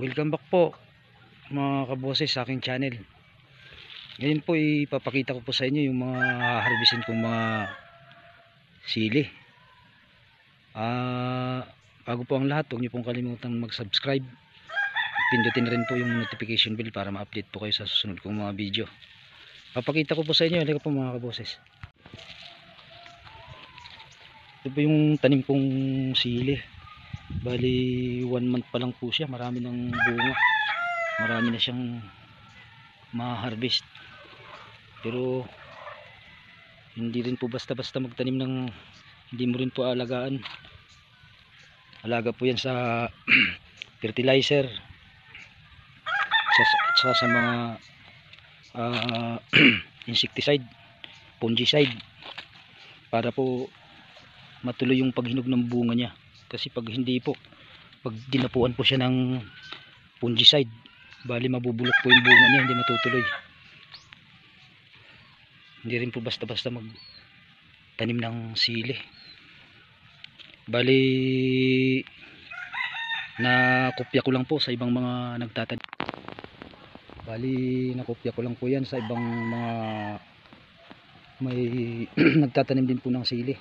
Welcome back po mga kaboses sa aking channel. Ngayon po ipapakita ko po sa inyo yung mga harvestin kong mga sili. Bago po ang lahat, huwag niyo pong kalimutan mag-subscribe. Pindutin rin po yung notification bell para ma-update po kayo sa susunod kong mga video. Papakita ko po sa inyo, halika po mga kaboses. Ito po yung tanim kong sili. Bali 1 month pa lang po siya, marami ng bunga, marami na siyang ma-harvest. Pero hindi rin po basta-basta magtanim ng hindi mo rin po alagaan. Alaga po yan sa fertilizer, sa mga insecticide, fungicide, para po matuloy yung paghinog ng bunga niya. Kasi pag hindi po, pag dinapuan po siya ng fungicide, bali mabubulok po yung bunga niya, hindi matutuloy. Hindi rin po basta-basta magtanim ng sili. Bali nakopya ko lang po sa ibang mga nagtatanim. Bali nakopya ko lang po yan sa ibang mga may nagtatanim din po ng sili.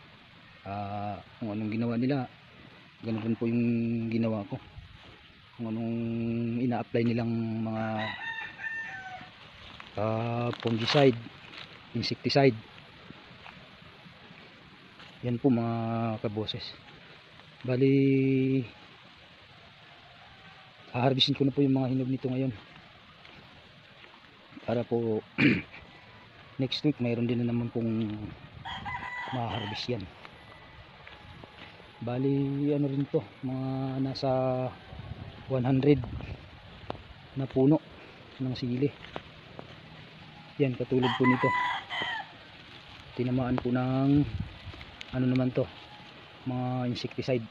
Kung anong ginawa nila, ganun rin po yung ginawa ko. Kung anong ina-apply nilang mga fungicide, insecticide, yan po mga kaboses. Bali haharvestin ko na po yung mga hinog nito ngayon para po next week mayroon din na naman pong ma-harvest yan. Bali ano rin to, mga nasa 100 na puno ng sili. Yan, katulad po nito, tinamaan po ng ano naman to, mga insecticide.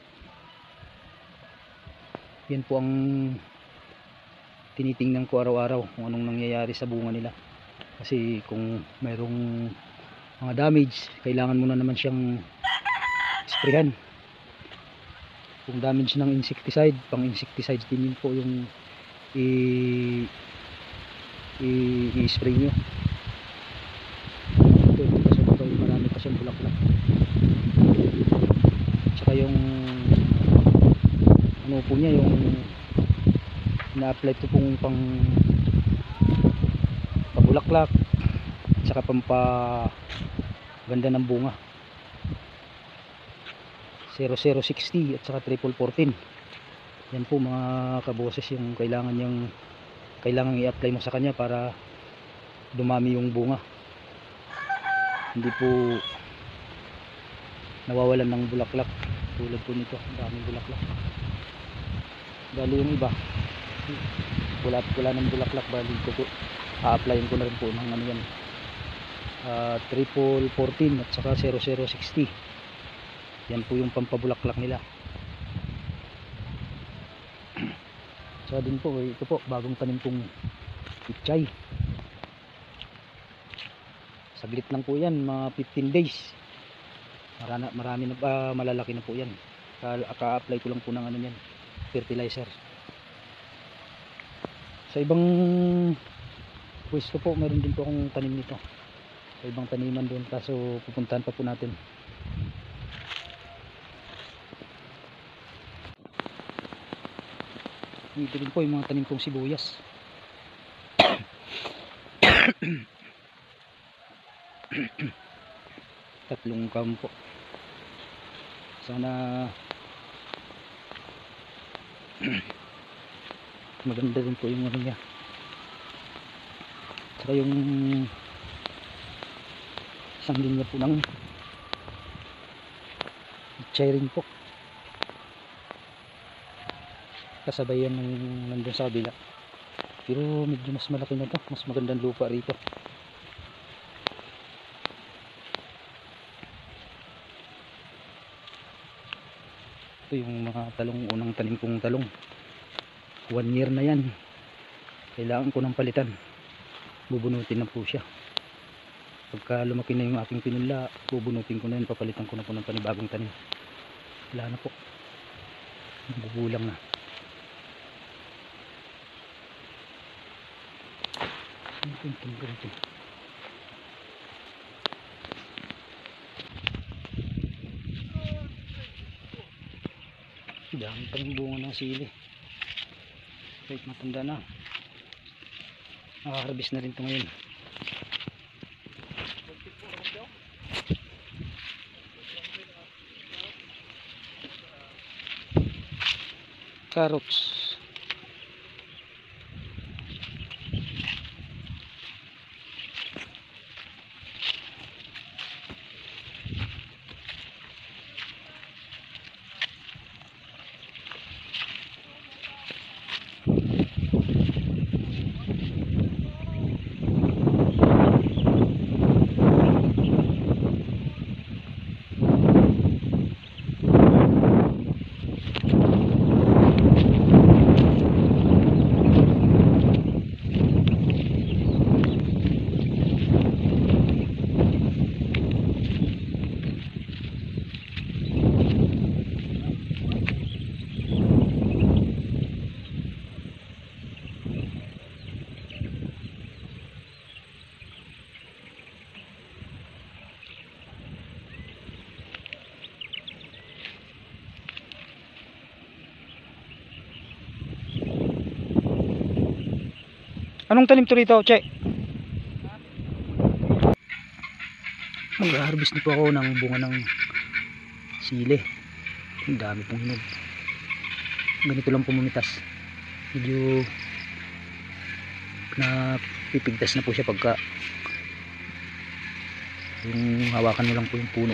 Yan po ang tinitingnan ko araw-araw, kung anong nangyayari sa bunga nila. Kasi kung mayroong mga damage, kailangan mo na naman siyang sprayan. Kung damage ng insecticide, pang insecticide din yun po yung i-spray nyo. Ito marami pa siyang bulaklak. Tsaka yung ano po niya, yung na-apply ito pong pang pabulaklak, tsaka pampaganda ng bunga. 0060 at saka 1414. Yan po mga kaboses yung kailangan i-apply mo sa kanya para dumami yung bunga, hindi po nawawalan ng bulaklak. Tulad po nito, daming bulaklak. Bali yung iba wala ng bulaklak, bali ko po a-applyin ko na rin po ng ano yan, 1414 at saka 0060. Yan po yung pampabulaklak nila. So din po, ito po bagong tanim kong pichay. Saglit lang po yan, mga 15 days. Marami na, malalaki na po yan. Ka-apply ko lang po ng ano yan, fertilizer. Sa ibang pwesto po, meron din po akong tanim nito sa ibang taniman doon, kaso pupuntahan pa po natin. Dito rin po yung mga tanim kong sibuyas. Tatlong kampo. Sana maganda rin po yung ano niya. Saka yung isang linya po ng ichay rin po, kasabay yan ng nandun sa kabila, pero medyo mas malaki na to, mas magandang lupa rito. Ito yung mga talong, unang tanim kong talong. 1 year na yan, kailangan ko ng palitan. Bubunutin na po siya. Pagka lumaki na yung aking pinula, bubunutin ko na yun, papalitan ko na po ng panibagong tanim. Wala na po, bubulang na. Ang ganito. Dami pa rin bunga ng sili. Kahit matanda na. Nakaka-harvest na rin ito ngayon. Carrots. Anong tanim to rito, Che? Mag-harvest nito ako ng bunga ng sili. Ang dami pong hinog. Ganito lang pumitas. Medyo napipigtas na po siya pagka yung hawakan mo lang po yung puno.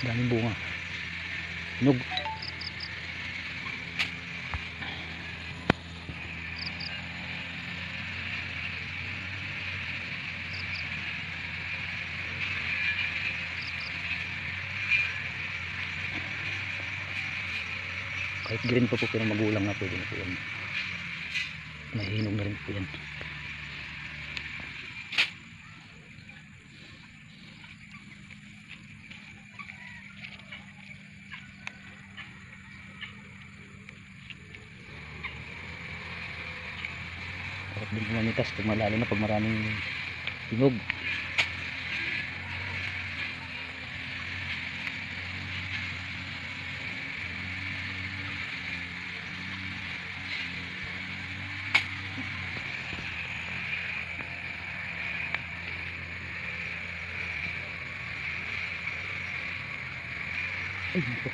Daming bunga. Hinog. Kahit green pa po pero magulang na pwede na po yan. May hinog na rin po yan. Kahit din pumamitas pag malalo na, pag maraming hinog. Ay, ito.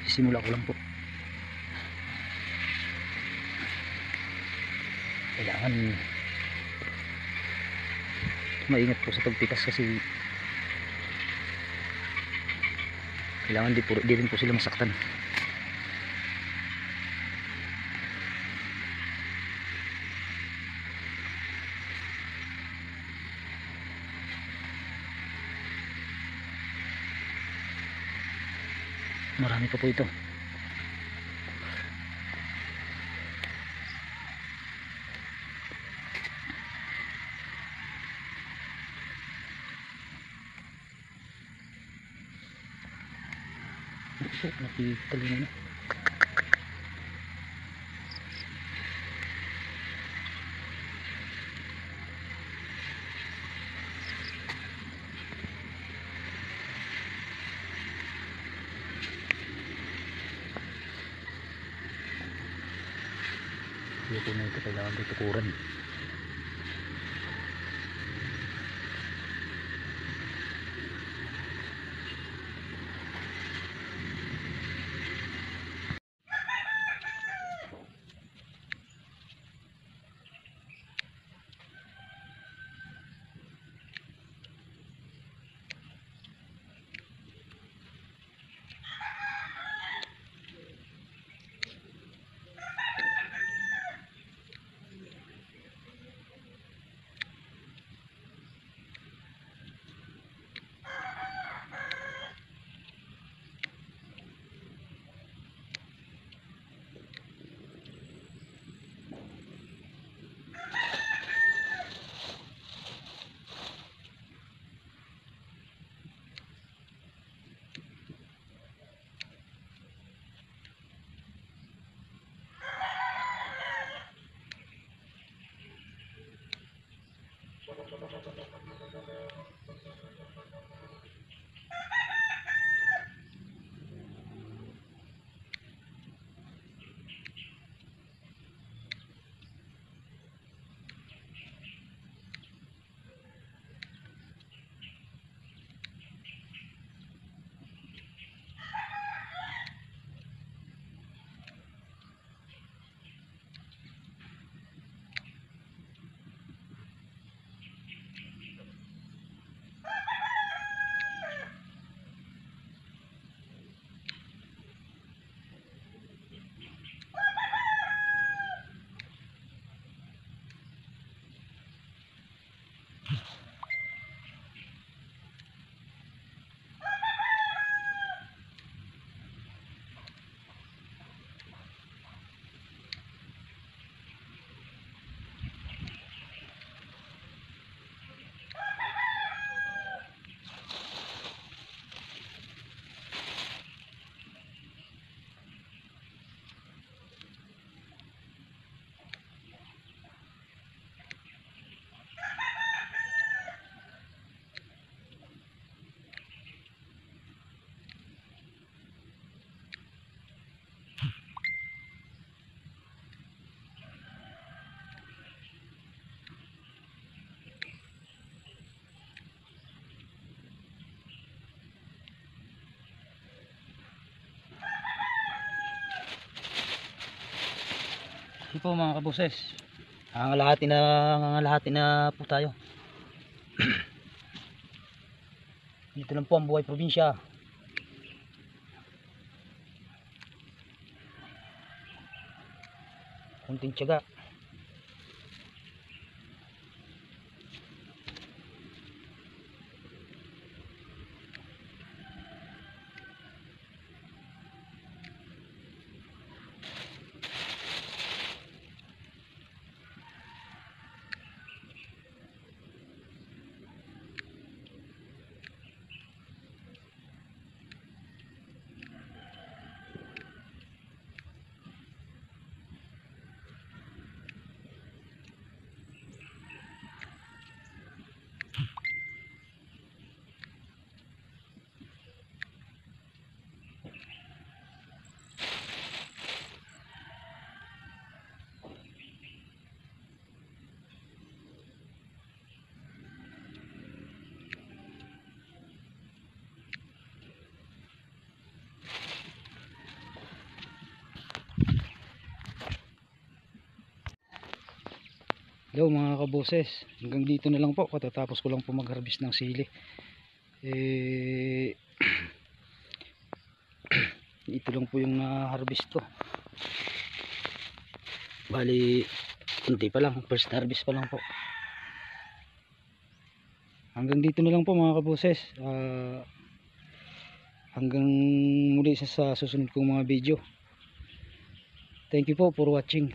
Sisimula ko lang po. Kailangan maingat po sa pagpitas kasi kailangan di rin po sila masaktan. Marami pa po ito. Nakikita na. Ito na ito, kailangan ito tukuran. Ito po mga kaboses, ngangalahati na po tayo. Dito lang po ang buhay probinsya. Kunting tiyaga. Hello mga kaboses, hanggang dito na lang po, katatapos ko lang po mag-harvest ng sili. Ito lang po yung na-harvest ko. Bali, kunti pa lang, first harvest pa lang po. Hanggang dito na lang po mga kaboses. Hanggang muli sa susunod kong mga video. Thank you po for watching.